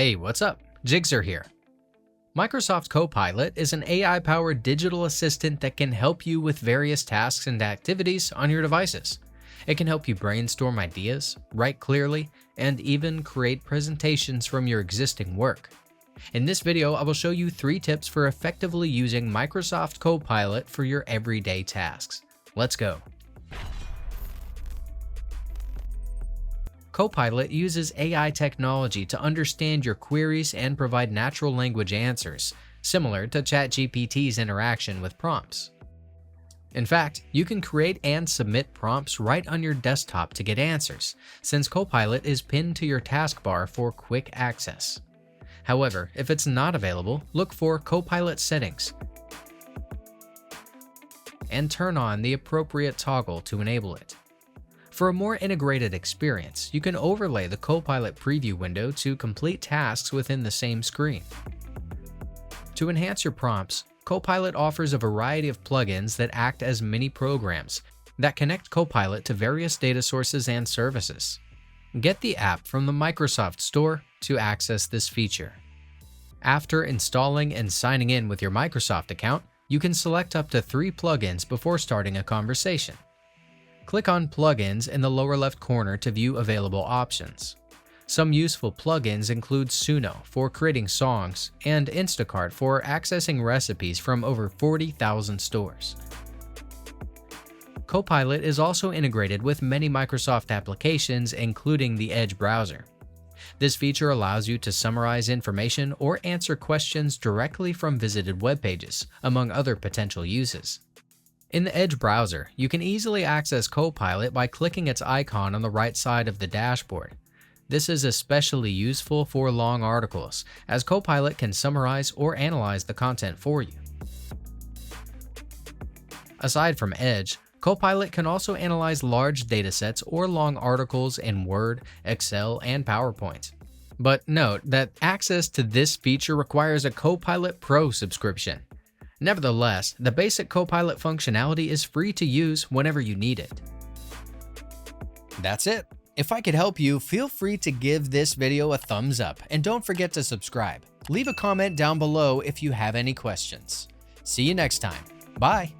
Hey, what's up? Jigxor here. Microsoft Copilot is an AI-powered digital assistant that can help you with various tasks and activities on your devices. It can help you brainstorm ideas, write clearly, and even create presentations from your existing work. In this video, I will show you 3 tips for effectively using Microsoft Copilot for your everyday tasks. Let's go. Copilot uses AI technology to understand your queries and provide natural language answers, similar to ChatGPT's interaction with prompts. In fact, you can create and submit prompts right on your desktop to get answers, since Copilot is pinned to your taskbar for quick access. However, if it's not available, look for Copilot settings and turn on the appropriate toggle to enable it. For a more integrated experience, you can overlay the Copilot preview window to complete tasks within the same screen. To enhance your prompts, Copilot offers a variety of plugins that act as mini programs that connect Copilot to various data sources and services. Get the app from the Microsoft Store to access this feature. After installing and signing in with your Microsoft account, you can select up to 3 plugins before starting a conversation. Click on Plugins in the lower left corner to view available options. Some useful plugins include Suno for creating songs and Instacart for accessing recipes from over 40,000 stores. Copilot is also integrated with many Microsoft applications, including the Edge browser. This feature allows you to summarize information or answer questions directly from visited web pages, among other potential uses. In the Edge browser, you can easily access Copilot by clicking its icon on the right side of the dashboard. This is especially useful for long articles, as Copilot can summarize or analyze the content for you. Aside from Edge, Copilot can also analyze large datasets or long articles in Word, Excel, and PowerPoint. But note that access to this feature requires a Copilot Pro subscription. Nevertheless, the basic Copilot functionality is free to use whenever you need it. That's it. If I could help you, feel free to give this video a thumbs up and don't forget to subscribe. Leave a comment down below if you have any questions. See you next time. Bye.